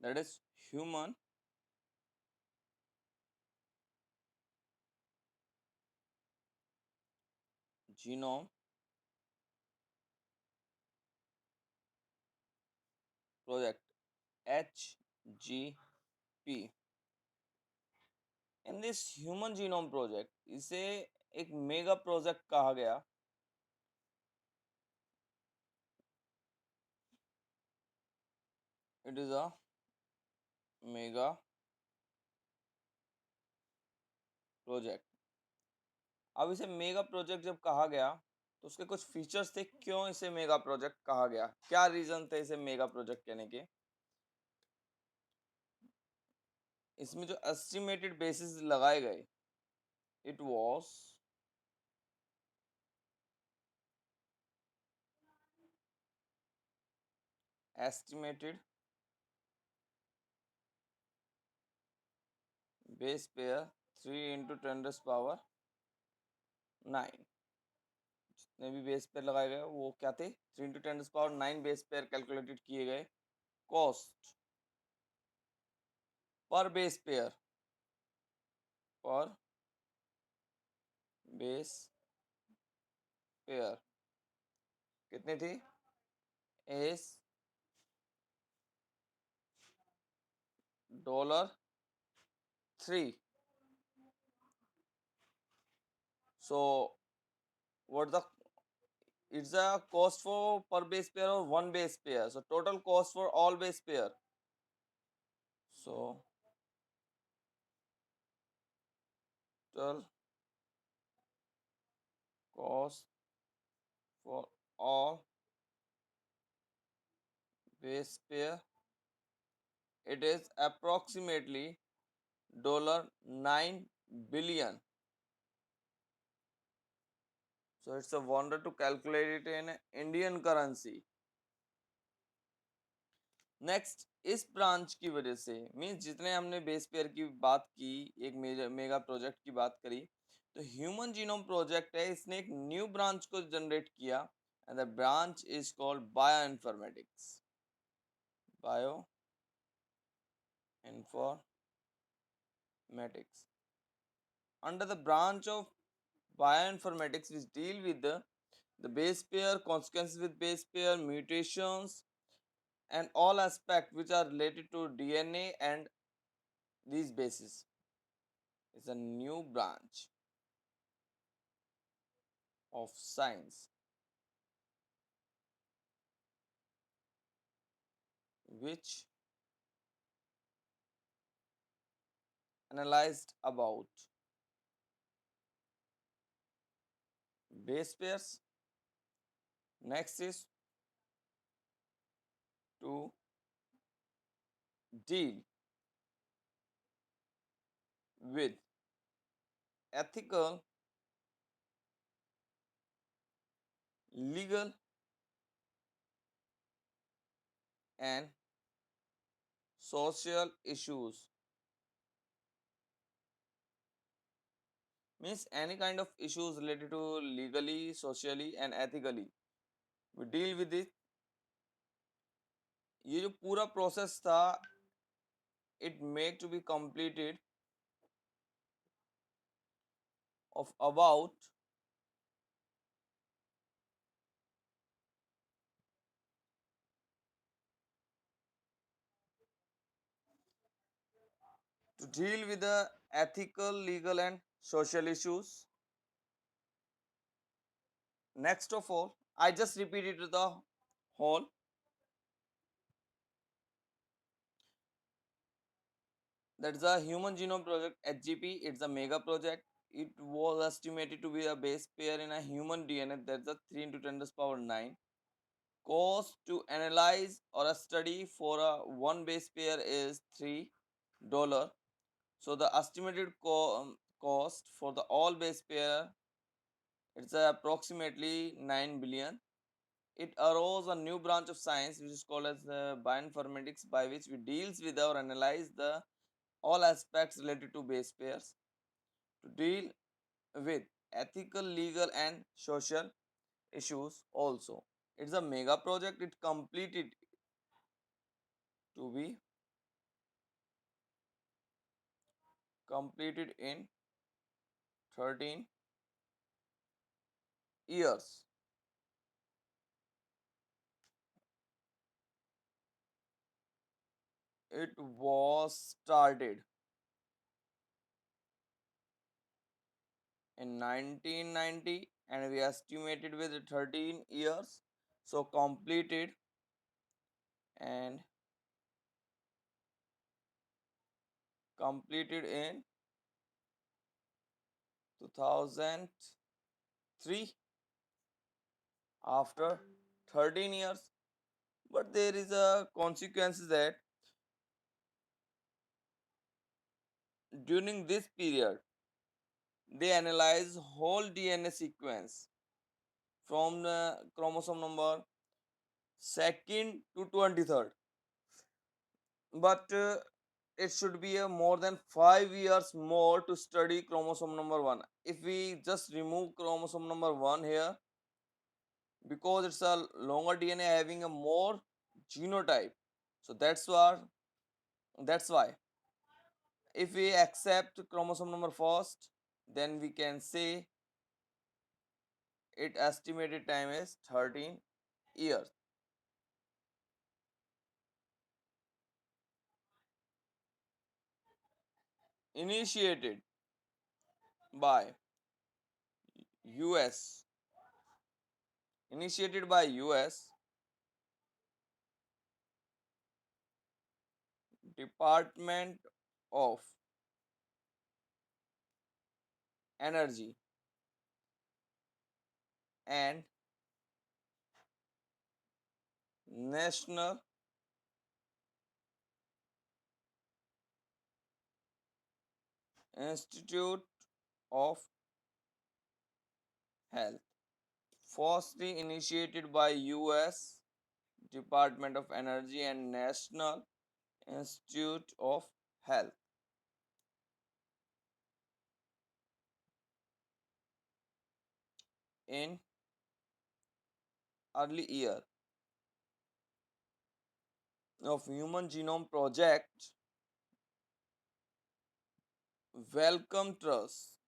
that is Human Genome Project, HGP. In this human genome project, इसे एक mega project कहा गया. It is a mega project. अब इसे मेगा प्रोजेक्ट जब कहा गया तो उसके कुछ फीचर्स थे, क्यों इसे मेगा प्रोजेक्ट कहा गया, क्या रीजन थे इसे मेगा प्रोजेक्ट कहने के. इसमें जो एस्टिमेटेड बेसिस लगाए गए, it was estimated base pair 3 × 10⁹ 9. जितने भी बेस पेयर लगाए गए वो क्या थे, 3 × 10⁹ 9 बेस पेयर कैलकुलेटेड किए गए. कॉस्ट पर बेस पेयर, पर बेस पेयर कितनी थी, इस $3. So what the, it's a cost for per base pair or one base pair, so total cost for all base pair. So total cost for all base pair, it is approximately $9 billion. So it's a wonder to calculate it in Indian currency. Next, इस branch की वजह से, means जितने हमने base pair की बात की, एक मेगा प्रोजेक्ट की बात करी, तो ह्यूमन जीनोम प्रोजेक्ट है, इसने एक न्यू ब्रांच को जनरेट किया, and the branch is called bio informatics. Bio informatics, under the branch of bioinformatics, which deal with the base pair, consequences with base pair, mutations, and all aspects which are related to DNA and these bases. Is a new branch of science which analyzed about base pairs. Next is to deal with ethical, legal, and social issues. Means any kind of issues related to legally, socially and ethically. We deal with it. ये जो पूरा process था, it make to be completed of about to deal with the ethical, legal and social issues. Next of all, I just repeated the whole. That's a Human Genome Project, HGP. It's a mega project. It was estimated to be a base pair in a human DNA. That's a 3 × 10⁹ 9. Cost to analyze or a study for a one base pair is $3. So the estimated cost for the all base pair, it's approximately 9 billion. It arose a new branch of science which is called as bioinformatics, by which we deals with or analyze the all aspects related to base pairs to deal with ethical, legal and social issues also. It's a mega project. It completed to be completed in 13 years. It was started in 1990 and we estimated with 13 years. So and completed in 2003 after 13 years. But there is a consequence that during this period they analyze whole DNA sequence from the chromosome number 2nd to 23rd, but it should be a more than 5 years more to study chromosome number 1. If we just remove chromosome number 1 here, because it's a longer DNA having a more genotype, so that's why if we accept chromosome number first, then we can say it estimated time is 13 years. Initiated by US. Initiated by US Department of Energy and National Institute of Health. Firstly initiated by US Department of Energy and National Institute of Health in early year of Human Genome Project. Wellcome Trust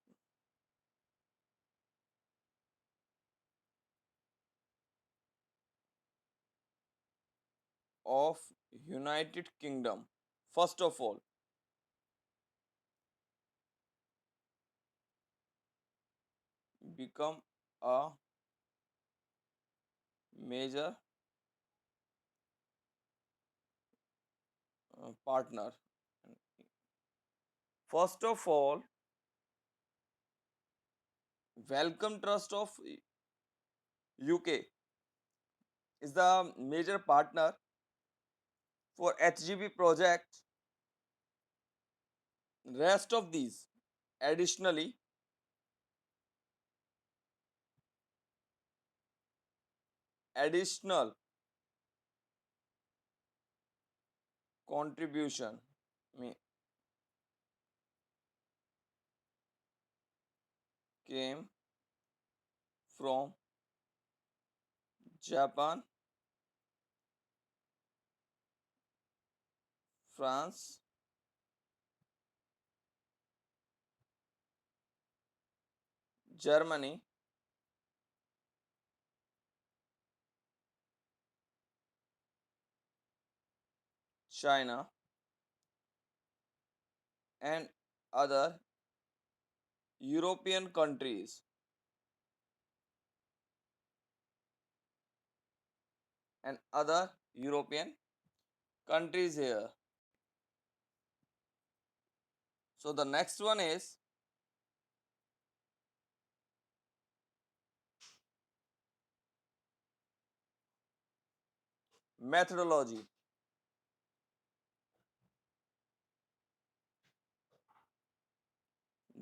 of United Kingdom. First of all, become a major partner. First of all, Wellcome Trust of UK is the major partner for HGB project. Rest of these additional contribution came from Japan, France, Germany, China, and other European countries and other European countries here. So the next one is methodology.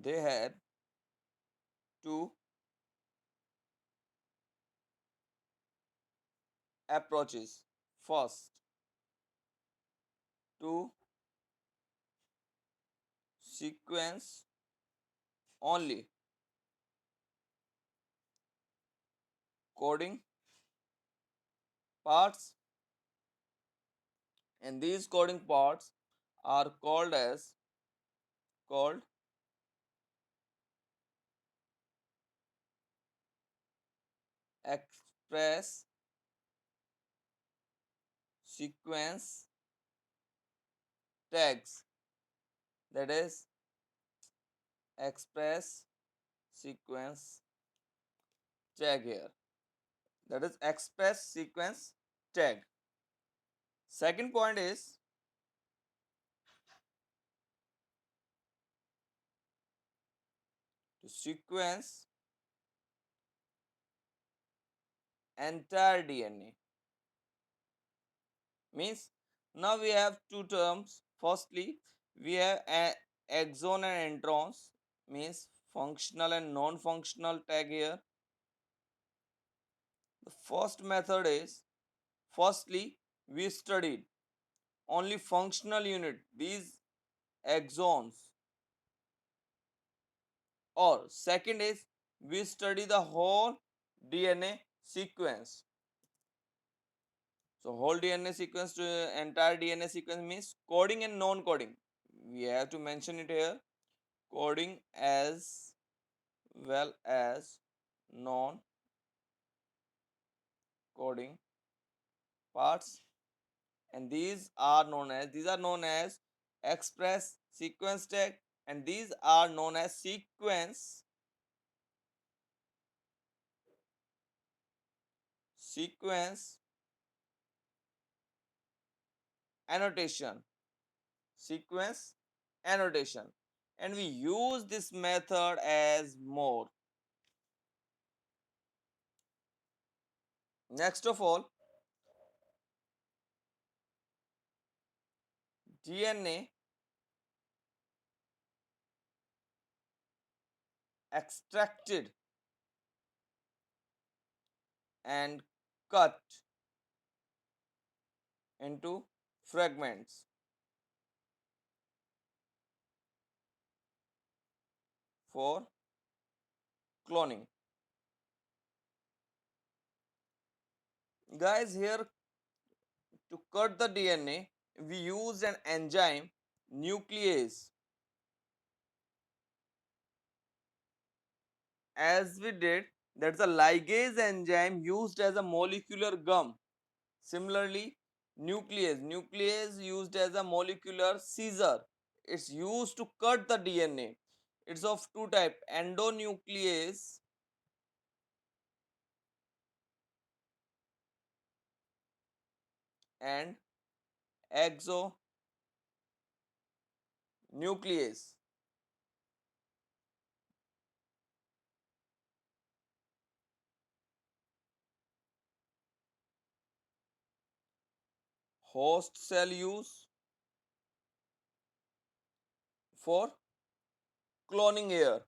They had two approaches. First, to sequence only coding parts, and these coding parts are called express sequence tags, that is express sequence tag here, that is express sequence tag. Second point is to sequence entire DNA. Means now we have two terms. Firstly, we have exon and introns, means functional and non-functional tag here. The first method is, firstly, we studied only functional unit, these exons, or second is we study the whole DNA sequence. So whole DNA sequence to entire DNA sequence means coding and non-coding. We have to mention it here. Coding as well as non-coding parts, and these are known as express sequence tag, and these are known as sequence annotation, sequence annotation, and we use this method as more. Next of all, DNA extracted and cut into fragments for cloning. Guys, here to cut the DNA, we use an enzyme nuclease. As we did, that's a ligase enzyme used as a molecular gum. Similarly, nuclease used as a molecular scissor. It's used to cut the DNA. It's of two type, endonuclease and exonuclease. Host cell use for cloning here.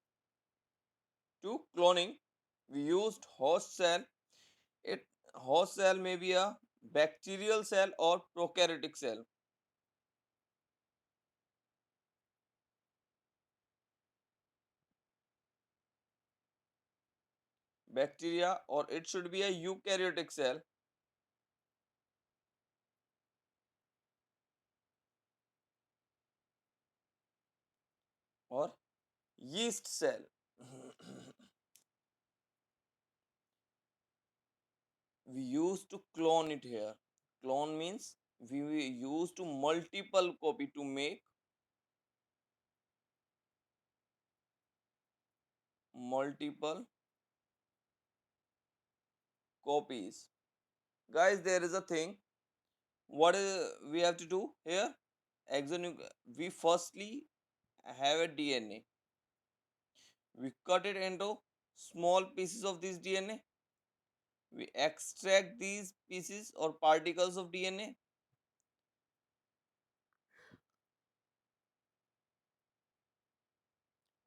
To cloning, we used host cell. It host cell may be a bacterial cell or prokaryotic cell. Bacteria, or it should be a eukaryotic cell, or yeast cell. We used to clone it here. Clone means we used to multiple copy to make multiple copies. Guys, there is a thing. What is we have to do here? We firstly have a DNA. We cut it into small pieces of this DNA. We extract these pieces or particles of DNA,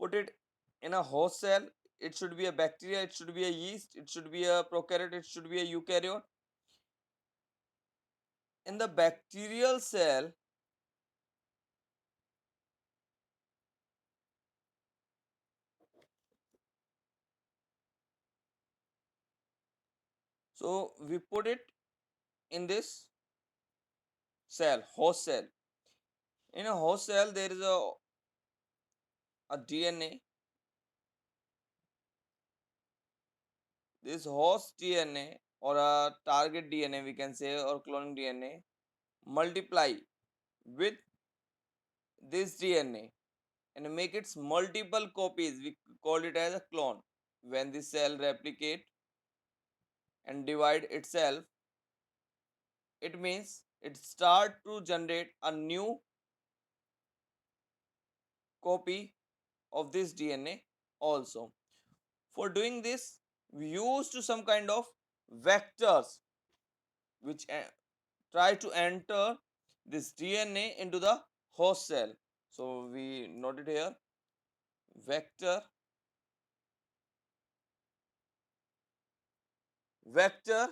put it in a host cell. It should be a bacteria, it should be a yeast, it should be a prokaryote, it should be a eukaryote. In the bacterial cell, so we put it in this cell, host cell. In a host cell, there is a DNA. This host DNA or a target DNA, we can say, or cloning DNA, multiply with this DNA and make its multiple copies. We call it as a clone. When the cell replicate and divide itself, it means it start to generate a new copy of this DNA also. For doing this, we use to some kind of vectors which try to enter this DNA into the host cell. So we noted here vector, vector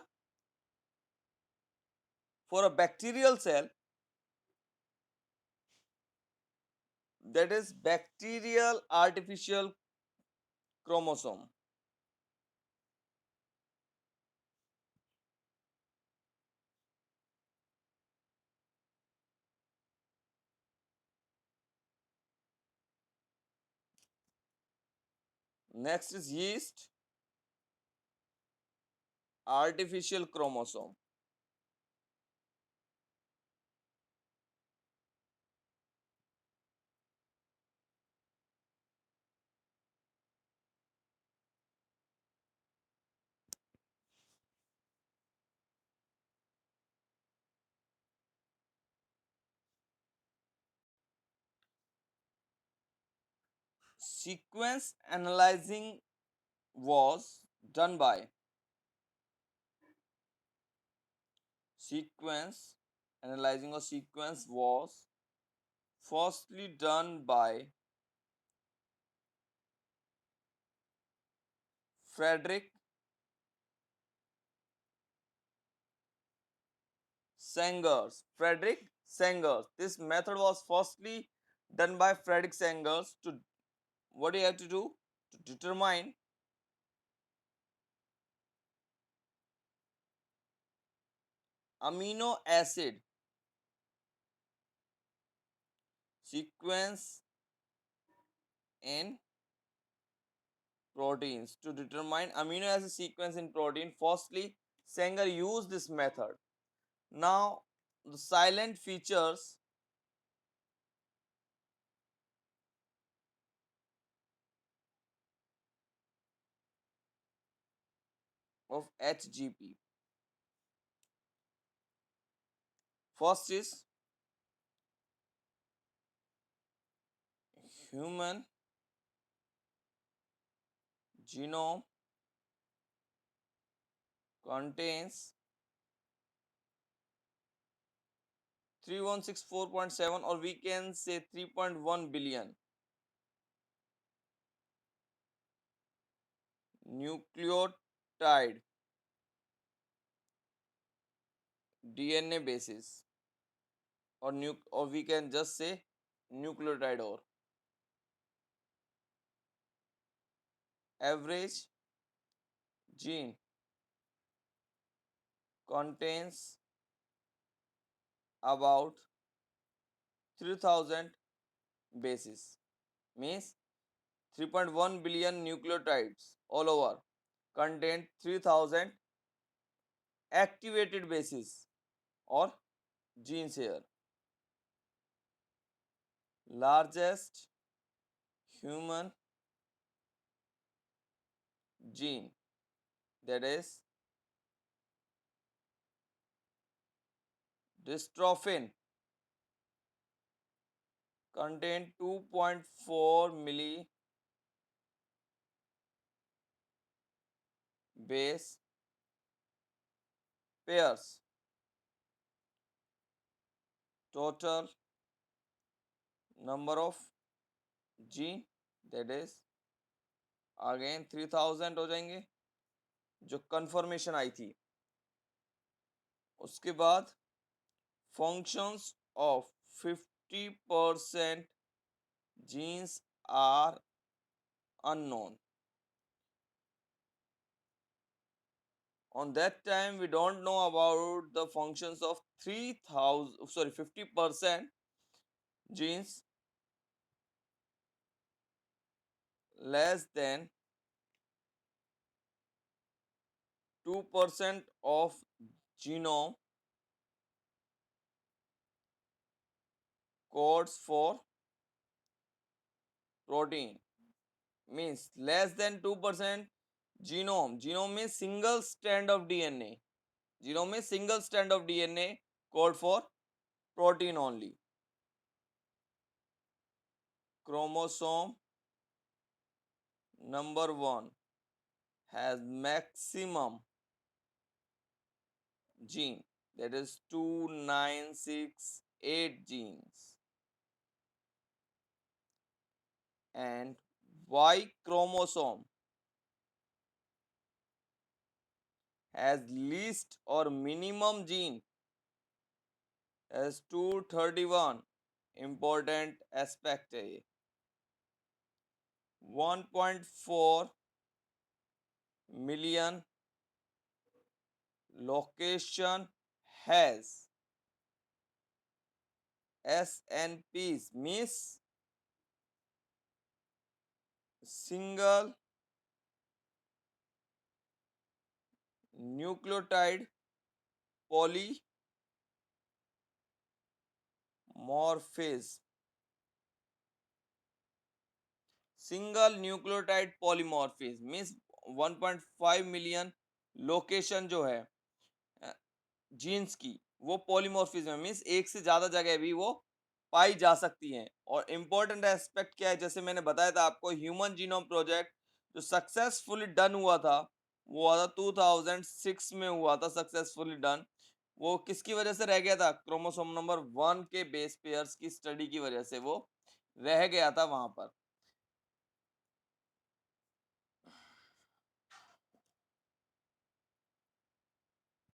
for a bacterial cell, that is bacterial artificial chromosome. Next is yeast artificial chromosome. Sequence analyzing was done by sequence analyzing or sequence was firstly done by Frederick Sangers. Frederick Sangers. This method was firstly done by Frederick Sangers. To what do you have to do? To determine amino acid sequence in proteins. To determine amino acid sequence in protein, firstly Sanger used this method. Now the silent features of HGP. First is human genome contains 3164.7, or we can say 3.1 billion nucleotide DNA bases, or we can just say nucleotide, or average gene contains about 3000 bases, means 3.1 billion nucleotides all over contain 3000 activated bases or genes here. Largest human gene, that is dystrophin, contain 2.4 milli base pairs. Total number of gene, that is again 3000 हो जाएंगे जो confirmation आई थी. उसके बाद functions of 50% genes are unknown. On that time we don't know about the functions of 3000, sorry, 50% genes less than 2% of genome codes for protein, means less than 2% genome means single strand of DNA. Genome means single strand of DNA code for protein only. Chromosome number 1 has maximum gene, that is 2968 genes, and Y chromosome has least or minimum gene as 231. Important aspect है ये. 1.4 million location has SNPs, means single nucleotide polymorphism. Single nucleotide polymorphism means 1.5 million location जो है jeans की, वो polymorphism means एक से ज्यादा जगह भी वो पाई जा सकती हैं. और इम्पोर्टेंट एस्पेक्ट क्या है, जैसे मैंने बताया था आपको, ह्यूमन जीनोम प्रोजेक्ट जो सक्सेसफुली डन हुआ था वो हुआ था 2006 में हुआ था सक्सेसफुली डन. वो किसकी वजह से रह गया था? क्रोमोसोम नंबर 1 के बेस पेयर्स की स्टडी की वजह से वो रह गया था वहां पर.